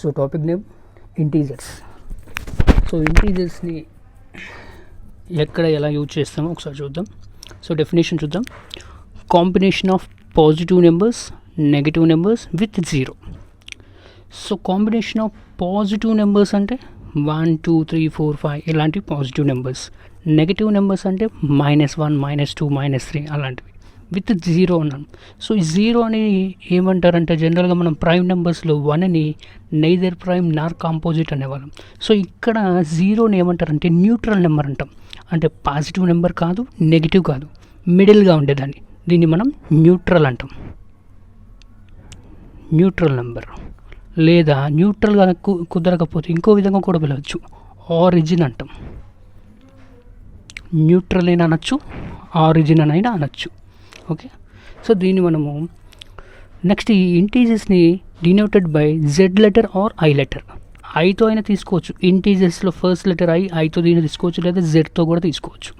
So topic name integers. So ఇంటీజర్స్ని ఎక్కడ ఎలా యూజ్ చేస్తామో ఒకసారి చూద్దాం. సో డెఫినేషన్ చూద్దాం. Combination of positive numbers, negative numbers with zero. So combination of positive numbers అంటే 1 2 3 4 5 ఇలాంటి పాజిటివ్ నెంబర్స్. నెగిటివ్ నెంబర్స్ అంటే -1 -2 -3 అలాంటివి విత్ జీరో అన్నాను. సో ఈ జీరో అని ఏమంటారంటే జనరల్గా మనం ప్రైమ్ నెంబర్స్లో 1ని నైదర్ ప్రైమ్ నార్ కాంపోజిట్ అనేవాళ్ళం. సో ఇక్కడ జీరోని ఏమంటారంటే న్యూట్రల్ నెంబర్ అంటాం. అంటే పాజిటివ్ నెంబర్ కాదు, నెగిటివ్ కాదు, మిడిల్గా ఉండేదాన్ని. దీన్ని మనం న్యూట్రల్ అంటాం. న్యూట్రల్ నెంబర్ లేదా న్యూట్రల్గా కుదరకపోతే ఇంకో విధంగా కూడా పిలవచ్చు, ఆరిజిన్ అంటాం. న్యూట్రల్ అయినా అనొచ్చు, ఆరిజిన్ అయినా అనొచ్చు. ఓకే, సో దీన్ని మనము నెక్స్ట్ ఈ ఇంటీజర్స్ని denoted by Z letter or I letter. ఐతో అయినా తీసుకోవచ్చు, ఇంటీజర్స్లో ఫస్ట్ లెటర్ ఐతో దీన్ని తీసుకోవచ్చు, లేదా జెడ్తో కూడా తీసుకోవచ్చు.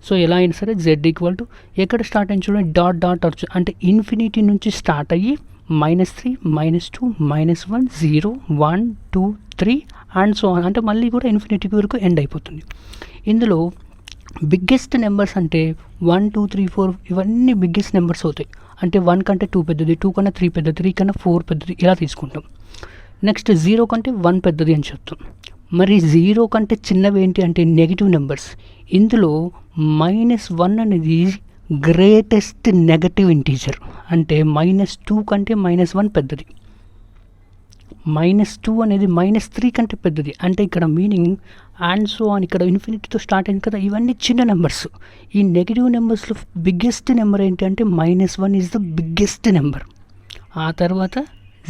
సో ఎలా అయినా సరే జెడ్ ఈక్వల్ టు ఎక్కడ స్టార్ట్ అయిన చూడండి, డాట్ డాట్ వచ్చు అంటే ఇన్ఫినిటీ నుంచి స్టార్ట్ అయ్యి -3 -2 -1 0 1 2 3 అండ్ సో ఆన్ అంటే మళ్ళీ కూడా ఇన్ఫినిటీ వరకు ఎండ్ అయిపోతుంది. ఇందులో బిగ్గెస్ట్ నెంబర్స్ అంటే 1 2 3 4 ఇవన్నీ బిగ్గెస్ట్ నెంబర్స్ అవుతాయి. అంటే 1 కంటే 2 పెద్దది, 2 కన్నా 3 పెద్దది, 3 కన్నా 4 పెద్దది ఇలా తీసుకుంటాం. నెక్స్ట్ 0 కంటే 1 పెద్దది అని చెప్తాం. మరి 0 కంటే చిన్నవి ఏంటి అంటే నెగిటివ్ నెంబర్స్. ఇందులో -1 అనేది గ్రేటెస్ట్ నెగటివ్ ఇంటీజర్. అంటే -2 కంటే -1 పెద్దది, -2 అనేది -3 కంటే పెద్దది. అంటే ఇక్కడ మీనింగ్ అండ్ సో అని ఇక్కడ ఇన్ఫినిటీతో స్టార్ట్ అయింది కదా, ఇవన్నీ చిన్న నెంబర్స్. ఈ నెగిటివ్ నెంబర్స్లో బిగ్గెస్ట్ నెంబర్ ఏంటి అంటే -1 ఈజ్ ద బిగ్గెస్ట్ నెంబర్. ఆ తర్వాత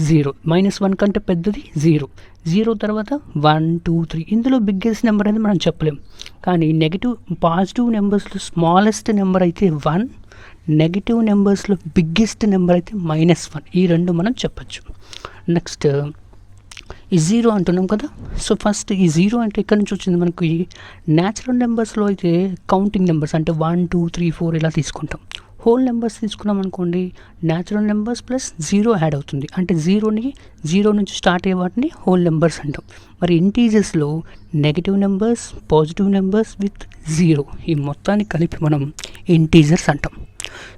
0, -1 కంటే పెద్దది 0, 0 తర్వాత 1 2 3. ఇందులో బిగ్గెస్ట్ నెంబర్ అనేది మనం చెప్పలేం. కానీ పాజిటివ్ నెంబర్స్లో స్మాలెస్ట్ నెంబర్ అయితే 1, నెగిటివ్ నెంబర్స్లో బిగ్గెస్ట్ నెంబర్ అయితే -1. ఈ రెండు మనం చెప్పచ్చు. నెక్స్ట్ ఈ 0 అంటున్నాం కదా. సో ఫస్ట్ ఈ 0 అంటే ఎక్కడి నుంచి వచ్చింది మనకి? న్యాచురల్ నెంబర్స్లో అయితే కౌంటింగ్ నెంబర్స్ అంటే 1 2 3 4 ఇలా తీసుకుంటాం. హోల్ నెంబర్స్ తీసుకున్నాం అనుకోండి, న్యాచురల్ నెంబర్స్ ప్లస్ 0 యాడ్ అవుతుంది. అంటే 0 నుంచి స్టార్ట్ అయ్యే వాటిని హోల్ నెంబర్స్ అంటాం. మరి ఇంటీజర్స్లో negative numbers, positive numbers with 0 ఈ మొత్తాన్ని కలిపి మనం ఇంటీజర్స్ అంటాం.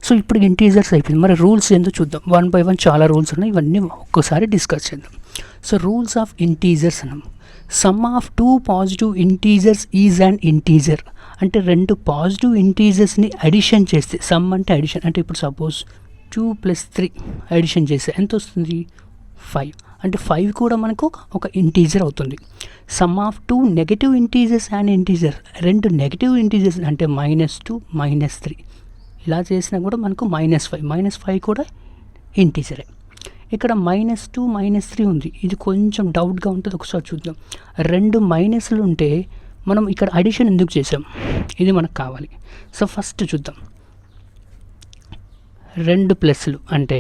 సో ఇప్పుడు ఇంటీజర్స్ అయిపోయింది. మరి రూల్స్ ఏందో చూద్దాం. 1 by 1 చాలా రూల్స్ ఉన్నాయి, ఇవన్నీ ఒక్కసారి డిస్కస్ చేద్దాం. సో రూల్స్ ఆఫ్ ఇంటీజర్స్ అన్నాం. Some of 2 positive integers is an integer. అంటే 2 పాజిటివ్ ఇంటీజర్స్ని అడిషన్ చేస్తే, సమ్ అంటే అడిషన్, అంటే ఇప్పుడు సపోజ్ 2 + 3 అడిషన్ చేస్తే ఎంత వస్తుంది? 5. అంటే 5 కూడా మనకు ఒక ఇంటీజర్ అవుతుంది. Some of 2 negative integers and integer. 2 negative integers అంటే -2 -3 ఇలా చేసినా కూడా మనకు -5 కూడా ఇంటీజరే. ఇక్కడ -2 -3 ఉంది, ఇది కొంచెం డౌట్గా ఉంటుంది, ఒకసారి చూద్దాం. 2 మైనస్లు ఉంటే మనం ఇక్కడ అడిషన్ ఎందుకు చేసాం, ఇది మనకు కావాలి. సో ఫస్ట్ చూద్దాం. 2 ప్లస్లు అంటే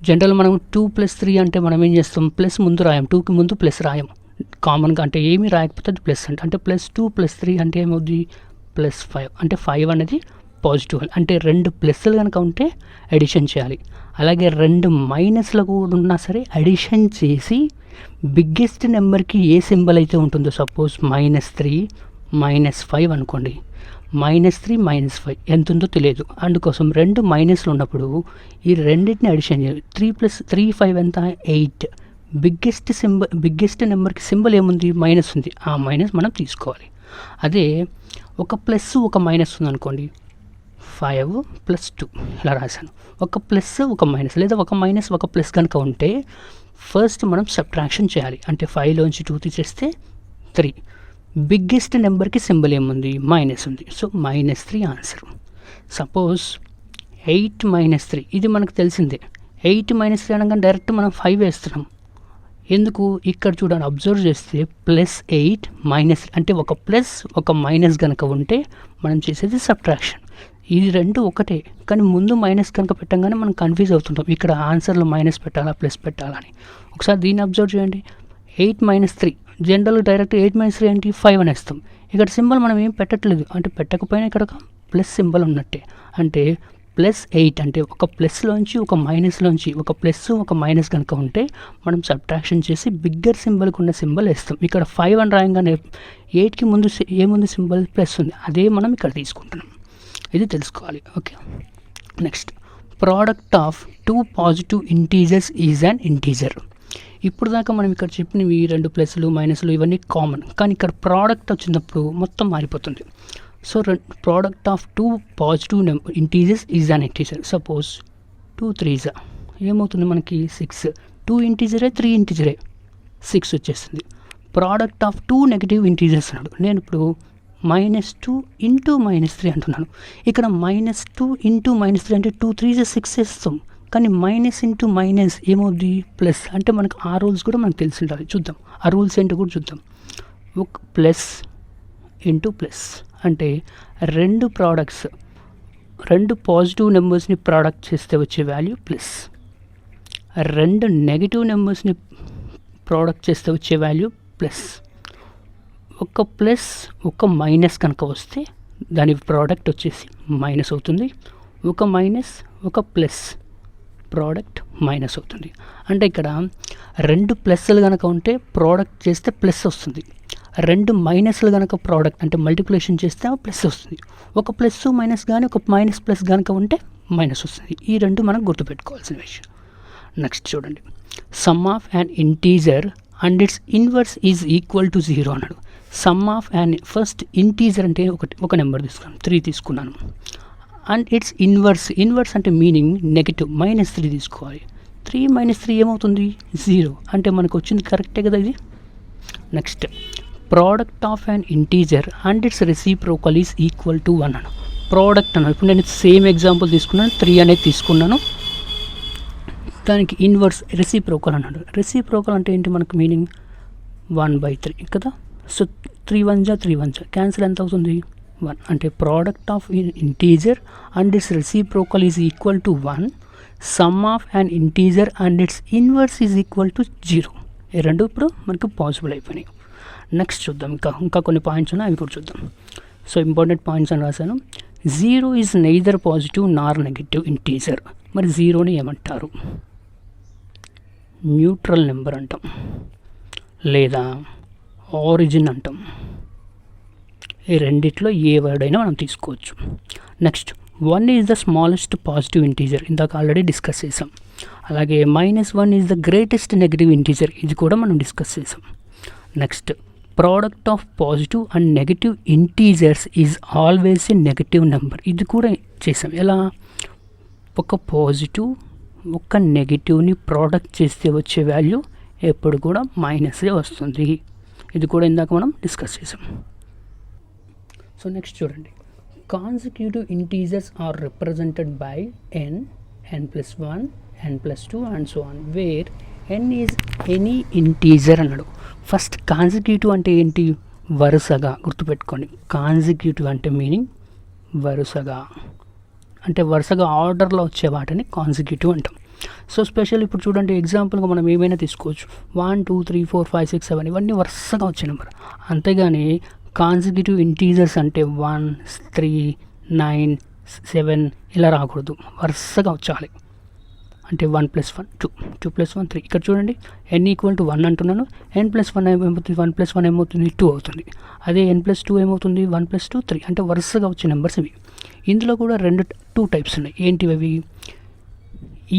జనరల్ మనం 2 + 3 అంటే మనం ఏం చేస్తాం, ప్లస్ ముందు రాయం, 2కి ముందు ప్లస్ రాయం కామన్గా. అంటే ఏమీ రాయకపోతే అది ప్లస్ అంటే +2 + 3 అంటే ఏమవుద్ది +5. అంటే 5 అనేది పాజిటివ్. అంటే 2 ప్లస్లు కనుక ఉంటే అడిషన్ చేయాలి. అలాగే 2 మైనస్లు కూడా ఉన్నా సరే అడిషన్ చేసి బిగ్గెస్ట్ నెంబర్కి ఏ సింబల్ అయితే ఉంటుందో, సపోజ్ -3 -5 అనుకోండి, -3 -5 ఎంత ఉందో తెలియదు. అందుకోసం 2 మైనస్లు ఉన్నప్పుడు ఈ రెండింటిని అడిషన్ చేయాలి. 3 + 3 5 ఎంత? 8. బిగ్గెస్ట్ నెంబర్కి సింబల్ ఏముంది? మైనస్ ఉంది. ఆ మైనస్ మనం తీసుకోవాలి. అదే ఒక ప్లస్ ఒక మైనస్ ఉంది అనుకోండి, 5 + 2 ఇలా రాశాను. ఒక ప్లస్ ఒక మైనస్ లేదా ఒక మైనస్ ఒక ప్లస్ కనుక ఉంటే ఫస్ట్ మనం సబ్ట్రాక్షన్ చేయాలి. అంటే 5లోంచి 2 తీసేస్తే 3. బిగ్గెస్ట్ నెంబర్కి సింబల్ ఏముంది? మైనస్ ఉంది. So -3 answer. సపోజ్ 8 - 3 ఇది మనకు తెలిసిందే. 8 - 3 అనగానే డైరెక్ట్ మనం 5 వేస్తున్నాం. ఎందుకు? ఇక్కడ చూడండి, అబ్జర్వ్ చేస్తే +8 - అంటే ఒక ప్లస్ ఒక మైనస్ కనుక ఉంటే మనం చేసేది సబ్ట్రాక్షన్. ఇది రెండు ఒకటే, కానీ ముందు మైనస్ కనుక పెట్టంగానే మనం కన్ఫ్యూజ్ అవుతుంటాం, ఇక్కడ ఆన్సర్లో మైనస్ పెట్టాలా ప్లస్ పెట్టాలని. ఒకసారి దీన్ని అబ్జర్వ్ చేయండి. 8 - 3 జనరల్ డైరెక్ట్ 8 - 3 ఏంటి? 5 అనేస్తాం. ఇక్కడ సింబల్ మనం ఏం పెట్టట్లేదు, అంటే పెట్టకపోయినా ఇక్కడ ప్లస్ సింబల్ ఉన్నట్టే. అంటే +8 అంటే ఒక ప్లస్లోంచి ఒక మైనస్లోంచి ఒక ప్లస్ ఒక మైనస్ కనుక ఉంటే మనం సబ్ట్రాక్షన్ చేసి బిగ్గర్ సింబల్కి ఉన్న సింబల్ వేస్తాం. ఇక్కడ 5 అని రాయంగానే 8కి ముందు ఏముంది సింబల్ ప్లస్ ఉంది, అదే మనం ఇక్కడ తీసుకుంటున్నాం. ఇది తెలుసుకోవాలి. Okay, next product of 2 positive integers is an integer. ఇప్పుడు దాకా మనం ఇక్కడ చెప్పినవి 2 ప్లస్లు మైనస్లు ఇవన్నీ కామన్, కానీ ఇక్కడ ప్రోడక్ట్ వచ్చినప్పుడు మొత్తం మారిపోతుంది. So product of 2 positive integers is an integer. Suppose 2 3s ఏమవుతుంది మనకి 6, 2 ఇంటీజరే 3 ఇంటీజరే 6 వచ్చేస్తుంది. ప్రోడక్ట్ ఆఫ్ 2 నెగిటివ్ ఇంటీజర్స్ అన్నాడు. నేను ఇప్పుడు -2 ఇంటూ -3 అంటున్నాను. ఇక్కడ -2 ఇంటూ -3 అంటే 2 3s 6 వేస్తాం, కానీ మైనస్ ఇంటూ మైనస్ ఏమవుద్ది ప్లస్. అంటే మనకు ఆ రూల్స్ కూడా మనకు తెలిసి ఉండాలి. చూద్దాం ఆ రూల్స్ ఏంటో కూడా చూద్దాం. ఒక ప్లస్ ఇంటూ ప్లస్ అంటే 2 ప్రోడక్ట్స్ 2 పాజిటివ్ నెంబర్స్ని ప్రోడక్ట్ చేస్తే వచ్చే వాల్యూ ప్లస్, 2 నెగిటివ్ నెంబర్స్ని ప్రోడక్ట్ చేస్తే వచ్చే వాల్యూ ప్లస్. ఒక ప్లస్ ఒక మైనస్ కనుక వస్తే దాని ప్రోడక్ట్ వచ్చేసి మైనస్ అవుతుంది. ఒక మైనస్ ఒక ప్లస్ ప్రోడక్ట్ మైనస్ అవుతుంది. అంటే ఇక్కడ 2 ప్లస్లు కనుక ఉంటే ప్రోడక్ట్ చేస్తే ప్లస్ వస్తుంది, 2 మైనస్లు కనుక ప్రోడక్ట్ అంటే మల్టిప్లికేషన్ చేస్తే ప్లస్ వస్తుంది. ఒక ప్లస్ మైనస్ కానీ ఒక మైనస్ ప్లస్ కనుక ఉంటే మైనస్ వస్తుంది. ఈ 2 మనం గుర్తుపెట్టుకోవాల్సిన విషయం. నెక్స్ట్ చూడండి, some of an integer and it's inverse is equal to 0 అన్నాడు. Some of an first integer అంటే ఒక నెంబర్ తీసుకున్నాను, 3 తీసుకున్నాను. అండ్ ఇట్స్ ఇన్వర్స్ అంటే మీనింగ్ నెగిటివ్, -3 తీసుకోవాలి. 3 - 3 ఏమవుతుంది 0, అంటే మనకు వచ్చింది కరెక్టే కదా ఇది. Next product of an integer and it's reciprocal is equal to 1 అన్నాడు. ప్రోడక్ట్ అన్నాడు. ఇప్పుడు నేను సేమ్ ఎగ్జాంపుల్ తీసుకున్నాను, 3 అనేది తీసుకున్నాను, దానికి ఇన్వర్స్ రెసిప్రోకల్ అన్నాడు. రెసిప్రోకల్ అంటే ఏంటి మనకు మీనింగ్ 1/3 కదా. సో 3 1 3 1 క్యాన్సిల్ ఎంత అవుతుంది 1. అంటే product of integer and it's reciprocal is equal to 1, some of and integer and it's inverse is equal to 0. ఈ 2 ఇప్పుడు మనకు పాసిబుల్ అయిపోయినాయి. నెక్స్ట్ చూద్దాం, ఇంకా కొన్ని పాయింట్స్ ఉన్నాయి, అవి కూడా చూద్దాం. సో ఇంపార్టెంట్ పాయింట్స్ అని రాశాను. 0 is neither positive Nar negative integer. మరి 0ని ఏమంటారు? న్యూట్రల్ నెంబర్ అంటాం, లేదా ఆరిజిన్ అంటాం. ఈ రెండిట్లో ఏ వర్డ్ అయినా మనం తీసుకోవచ్చు. Next 1 is the smallest positive integer, ఇందాక ఆల్రెడీ డిస్కస్ చేసాం. అలాగే -1 is the greatest negative integer, ఇది కూడా మనం డిస్కస్ చేసాం. Next product of positive and negative integers is always a negative number, ఇది కూడా చేసాం. ఎలా? ఒక పాజిటివ్ ఒక నెగిటివ్ని ప్రోడక్ట్ చేస్తే వచ్చే వాల్యూ ఎప్పుడు కూడా మైనసే వస్తుంది, ఇది కూడా ఇందాక మనం డిస్కస్ చేసాం. సో నెక్స్ట్ చూడండి, consecutive integers are represented by n, n+1, n+2 and so on, where n is any integer అన్నాడు. ఫస్ట్ కాన్సిక్యూటివ్ అంటే ఏంటి? వరుసగా. గుర్తుపెట్టుకోండి, కాన్సిక్యూటివ్ అంటే మీనింగ్ వరుసగా, అంటే వరుసగా ఆర్డర్లో వచ్చే వాటిని కాన్సిక్యూటివ్ అంటాం. సో స్పెషల్ ఇప్పుడు చూడండి, ఎగ్జాంపుల్గా మనం ఏమైనా తీసుకోవచ్చు, 1 2 3 4 5 6 7 ఇవన్నీ వరుసగా వచ్చే నెంబర్. అంతేగాని కాన్సిక్యూటివ్ ఇంటీజర్స్ అంటే 1 3 9 7 ఇలా రాకూడదు, వరుసగా వచ్చాలి. అంటే 1 + 1 2, 2 + 1 3. ఇక్కడ చూడండి, n = 1 అంటున్నాను, n+1 ఏమవుతుంది 1 + 1 ఏమవుతుంది 2 అవుతుంది. అదే n+2 ఏమవుతుంది 1 + 2 3, అంటే వరుసగా వచ్చే నెంబర్స్ ఇవి. ఇందులో కూడా 2 టైప్స్ ఉన్నాయి. ఏంటివి అవి?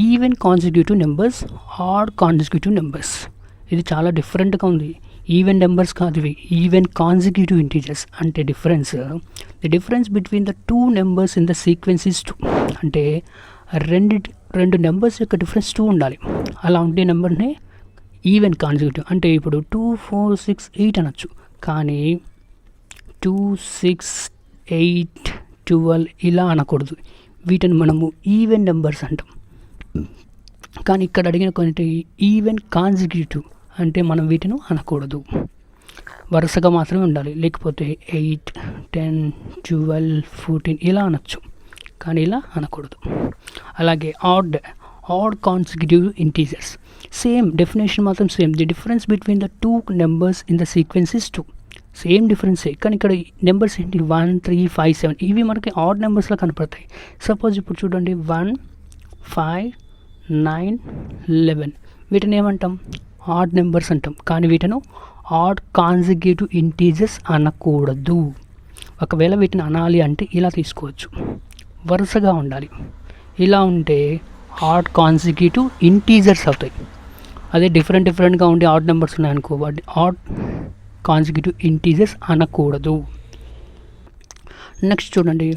Even consecutive numbers, odd consecutive numbers. ఇది చాలా డిఫరెంట్గా ఉంది. ఈవెన్ నెంబర్స్ కాదు ఇవి, ఈవెన్ కాన్సిక్యూటివ్ ఇంటీజర్స్. అంటే the difference between the 2 numbers in the sequence is 2. అంటే రెండు నెంబర్స్ యొక్క డిఫరెన్స్ 2 ఉండాలి. అలా ఉండే నెంబర్నే ఈవెన్ కాన్సిక్యూటివ్. అంటే ఇప్పుడు 2 4 6 8 అనొచ్చు, కానీ 2 6 8 12 ఇలా అనకూడదు. వీటిని మనము ఈవెన్ నెంబర్స్ అంటాం. కానీ ఇక్కడ అడిగిన కొన్ని ఈవెన్ కాన్సిక్యూటివ్ అంటే మనం వీటిని అనకూడదు, వరుసగా మాత్రమే ఉండాలి. లేకపోతే 8 10 12 14 ఇలా అనొచ్చు, కానీ ఇలా అనకూడదు. అలాగే odd consecutive integers, same definition మాత్రం same. The difference between the 2 numbers in the sequence is 2. Same డిఫరెన్సే, కానీ ఇక్కడ నెంబర్స్ ఏంటి 1 3 5 7 ఇవి మనకి ఆడ్ నెంబర్స్లో కనపడతాయి. సపోజ్ ఇప్పుడు చూడండి 1 5 9 11 వీటిని ఏమంటాం? ఆడ్ నెంబర్స్ అంటాం. కానీ వీటిని ఆడ్ కాన్సిక్యూటివ్ ఇంటీజర్స్ అనకూడదు. ఒకవేళ వీటిని అనాలి అంటే ఇలా తీసుకోవచ్చు, వరుసగా ఉండాలి. ఇలా ఉంటే ఆడ్ కాన్సిక్యూటివ్ ఇంటీజర్స్ అవుతాయి. అదే డిఫరెంట్గా ఉండి ఆడ్ నెంబర్స్ ఉన్నాయనుకో, వాటి ఆడ్ కాన్సిక్యూటివ్ ఇంటీజర్స్ అనకూడదు. నెక్స్ట్ చూడండి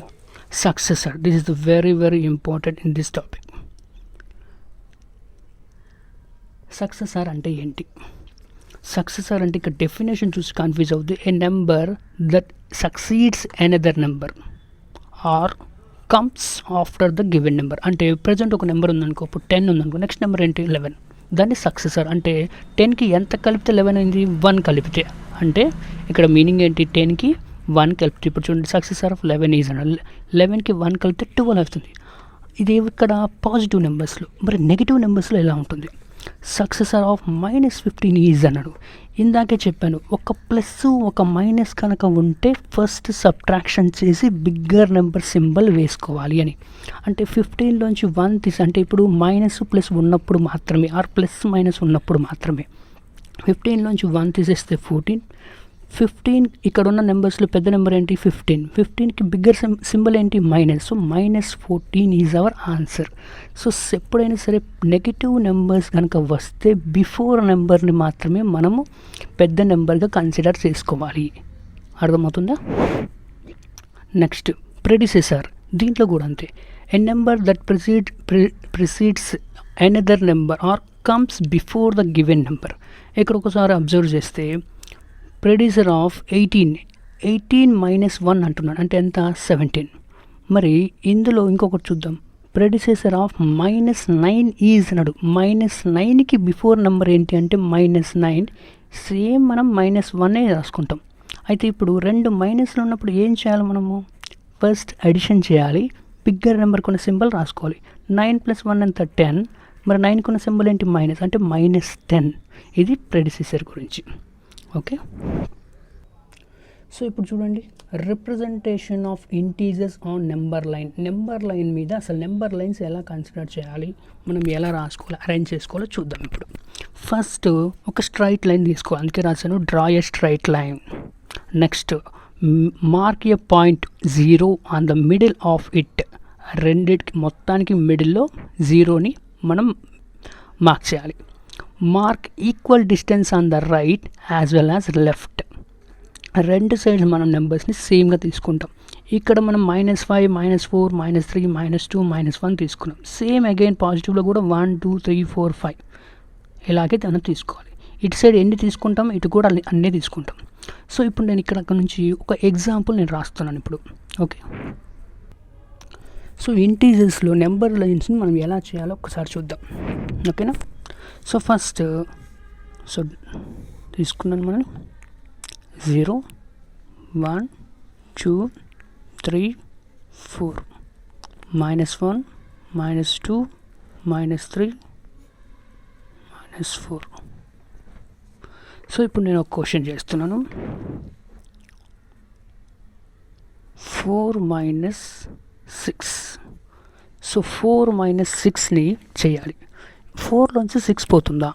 successor. This is the very important in this topic. Successor అంటే ఏంటి? సక్సెసర్ అంటే ఇక్కడ డెఫినేషన్ చూసి కన్ఫ్యూజ్ అవుతుంది. A number that succeeds another number or comes after the given number. అంటే ప్రజెంట్ ఒక నెంబర్ ఉందనుకో, ఇప్పుడు 10 ఉందనుకో, నెక్స్ట్ నెంబర్ ఏంటి 11, దాన్ని సక్సెసర్. అంటే 10కి ఎంత కలిపితే 11 అయింది? 1 కలిపితే. అంటే ఇక్కడ మీనింగ్ ఏంటి? 10కి 1 కలిపితే. ఇప్పుడు చూడండి సక్సెసర్ ఆఫ్ 11 ఈజ్ అన్న 11కి 1 కలిపితే 12 అవుతుంది. ఇది ఇక్కడ పాజిటివ్ నెంబర్స్లో. మరి నెగిటివ్ నెంబర్స్లో ఎలా ఉంటుంది? సక్సెసర్ ఆఫ్ -15 ఈజ్ అన్నాడు. ఇందాకే చెప్పాను, ఒక ప్లస్ ఒక మైనస్ కనుక ఉంటే ఫస్ట్ సబ్ట్రాక్షన్ చేసి బిగ్గర్ నెంబర్ సింబల్ వేసుకోవాలి అని. అంటే 15లోంచి 1 తీసి, అంటే ఇప్పుడు మైనస్ ప్లస్ ఉన్నప్పుడు మాత్రమే, ఆర్ ప్లస్ మైనస్ ఉన్నప్పుడు మాత్రమే. 15లోంచి 1 తీసేస్తే 14. 15 ఇక్కడ ఉన్న నెంబర్స్లో పెద్ద నెంబర్ ఏంటి? 15. 15కి బిగ్గర్ సింబల్ ఏంటి? Minus. So -14 is our answer. So ఎప్పుడైనా సరే నెగిటివ్ నెంబర్స్ కనుక వస్తే బిఫోర్ నెంబర్ని మాత్రమే మనము పెద్ద నెంబర్గా కన్సిడర్ చేసుకోవాలి. అర్థమవుతుందా? Next predecessor. దీంట్లో కూడా అంతే. A number that precedes another number or comes before the given number. ఇక్కడ ఒకసారి అబ్జర్వ్ చేస్తే ప్రెడిసర్ ఆఫ్ 18 -1 అంటున్నాడు, అంటే ఎంత? 17. మరి ఇందులో ఇంకొకటి చూద్దాం. ప్రెడిసెసర్ ఆఫ్ -9 ఈజ్ అన్నాడు. -9కి బిఫోర్ నెంబర్ ఏంటి అంటే -9. సేమ్ మనం -1 రాసుకుంటాం. అయితే ఇప్పుడు రెండు మైనస్లు ఉన్నప్పుడు ఏం చేయాలి? మనము ఫస్ట్ అడిషన్ చేయాలి, బిగ్గర్ నెంబర్ కొన్న సింబల్ రాసుకోవాలి. 9 + 1 ఎంత? 10. మరి 9 కొన్న సింబల్ ఏంటి? మైనస్, అంటే -10. ఇది ప్రెడిసెసర్ గురించి. ఓకే, సో ఇప్పుడు చూడండి representation of integers on number line. Number line మీద అసలు నెంబర్ లైన్స్ ఎలా కన్సిడర్ చేయాలి, మనం ఎలా రాసుకోవాలి, అరేంజ్ చేసుకోవాలో చూద్దాం. ఇప్పుడు ఫస్ట్ ఒక స్ట్రైట్ లైన్ తీసుకోవాలి, అందుకే రాశాను draw a straight line. Next mark a point 0 on the middle of it. రెండిటికి మొత్తానికి మిడిల్లో 0ని మనం మార్క్ చేయాలి. Mark equal distance on the right as well as left. రెండు సైడ్స్ మనం నెంబర్స్ని సేమ్గా తీసుకుంటాం. ఇక్కడ మనం -5 -4 -3 -2 -1 తీసుకున్నాం. సేమ్ అగైన్ పాజిటివ్లో కూడా 1 2 3 4 5 ఇలాగే మనం తీసుకోవాలి. ఇటు సైడ్ ఎన్ని తీసుకుంటాం, ఇటు కూడా అన్నీ తీసుకుంటాం. సో ఇప్పుడు నేను ఇక్కడ నుంచి ఒక ఎగ్జాంపుల్ నేను రాస్తున్నాను ఇప్పుడు. ఓకే, సో ఇంటీజర్స్లో నెంబర్ లైన్స్ని మనం ఎలా చేయాలో ఒకసారి చూద్దాం. ఓకేనా? సో ఫస్ట్ తీసుకున్నాను మనం 0 1 2 3 4 -1 -2 -3 -4. సో ఇప్పుడు నేను ఒక క్వశ్చన్ చేస్తున్నాను. 4 - 6. సో 4 - 6ని చేయాలి. 4లోంచి 6 పోతుందా?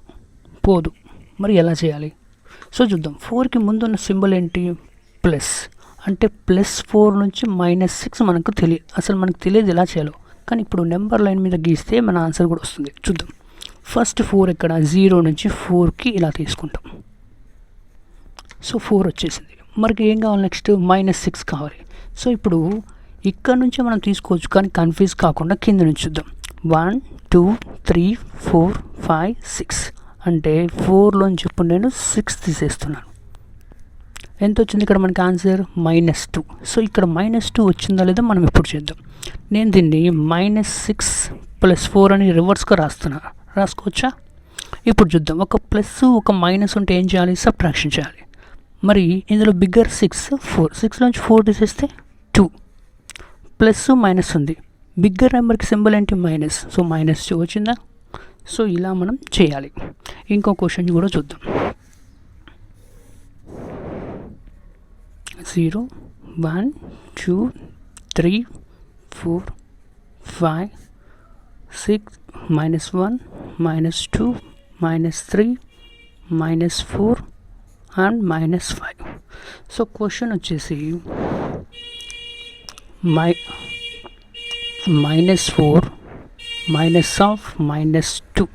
పోదు. మరి ఎలా చేయాలి? సో చూద్దాం. 4కి ముందున్న సింబల్ ఏంటి? ప్లస్. అంటే +4 నుంచి -6 మనకు తెలియదు, అసలు మనకు తెలియదు ఎలా చేయాలో. కానీ ఇప్పుడు నెంబర్ లైన్ మీద గీస్తే మన ఆన్సర్ కూడా వస్తుంది. చూద్దాం. ఫస్ట్ 4 ఇక్కడ 0 నుంచి 4కి ఇలా తీసుకుంటాం. సో 4 వచ్చేసింది. మనకి ఏం కావాలి? నెక్స్ట్ -6 కావాలి. సో ఇప్పుడు ఇక్కడ నుంచి మనం తీసుకోవచ్చు, కానీ కన్ఫ్యూజ్ కాకుండా కింద నుంచి చూద్దాం. 1 2 3 4 5 6. అంటే 4లోంచి ఇప్పుడు నేను 6 తీసేస్తున్నాను. ఎంత వచ్చింది ఇక్కడ మనకి ఆన్సర్? -2. సో ఇక్కడ -2 వచ్చిందా లేదా మనం ఇప్పుడు చేద్దాం. నేను దీన్ని -6 + 4 అని రివర్స్గా రాసుకోవచ్చా? ఇప్పుడు చూద్దాం. ఒక ప్లస్ ఒక మైనస్ ఉంటే ఏం చేయాలి? సబ్ట్రాక్షన్ చేయాలి. మరి ఇందులో బిగ్గర్ 6 4. 6లోంచి 4 తీసేస్తే 2. ప్లస్ మైనస్ ఉంది, బిగ్గర్ నెంబర్కి సింబల్ ఏంటి? మైనస్. సో -2 వచ్చిందా? సో ఇలా మనం చేయాలి. ఇంకో క్వశ్చన్ కూడా చూద్దాం. 0 1 2 3 4 5 6 -1 -2 -3 -4 అండ్ -5. సో క్వశ్చన్ వచ్చేసి -4 -2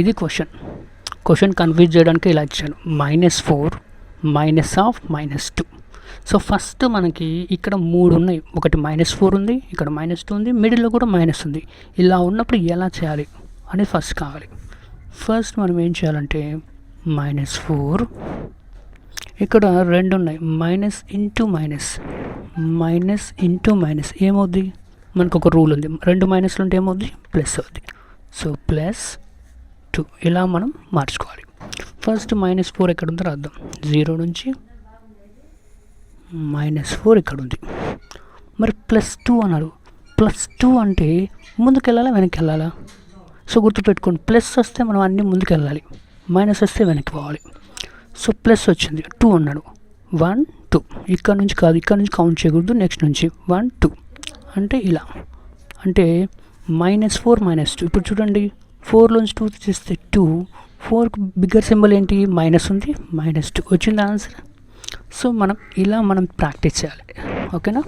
ఇది క్వశ్చన్ కన్ఫ్యూజ్ చేయడానికి ఇలా ఇచ్చాను. -4 -2. సో ఫస్ట్ మనకి ఇక్కడ 3 ఉన్నాయి, ఒకటి -4 ఉంది, ఇక్కడ -2 ఉంది, మిడిల్లో కూడా మైనస్ ఉంది. ఇలా ఉన్నప్పుడు ఎలా చేయాలి అనేది ఫస్ట్ కావాలి. ఫస్ట్ మనం ఏం చేయాలంటే -4 ఇక్కడ 2 ఉన్నాయి, మైనస్ ఇంటూ మైనస్ ఏమవుద్ది, మనకు ఒక రూల్ ఉంది, 2 మైనస్లు ఉంటే ఏమవుద్ది, ప్లస్ అవుద్ది. సో +2 ఇలా మనం మార్చుకోవాలి. ఫస్ట్ -4 ఎక్కడ ఉందో రాద్దాం. 0 నుంచి -4 ఇక్కడ ఉంది. మరి +2 అన్నారు. +2 అంటే ముందుకు వెళ్ళాలా వెనక్కి వెళ్ళాలా? సో గుర్తుపెట్టుకోండి, ప్లస్ వస్తే మనం అన్నీ ముందుకు వెళ్ళాలి, మైనస్ వస్తే వెనక్కి పోవాలి. సో ప్లస్ వచ్చింది, 2 అన్నాడు. 1 2 ఇక్కడ నుంచి కాదు, ఇక్కడ నుంచి కౌంట్ చేయకూడదు, నెక్స్ట్ నుంచి 1 2 అంటే ఇలా, అంటే -4 -2. ఇప్పుడు చూడండి, 4లోంచి 2 తీస్తే 2, 4కు బిగ్గర్ సింబల్ ఏంటి, మైనస్ ఉంది, -2 వచ్చింది ఆన్సర్. సో మనం ఇలా ప్రాక్టీస్ చేయాలి. ఓకేనా?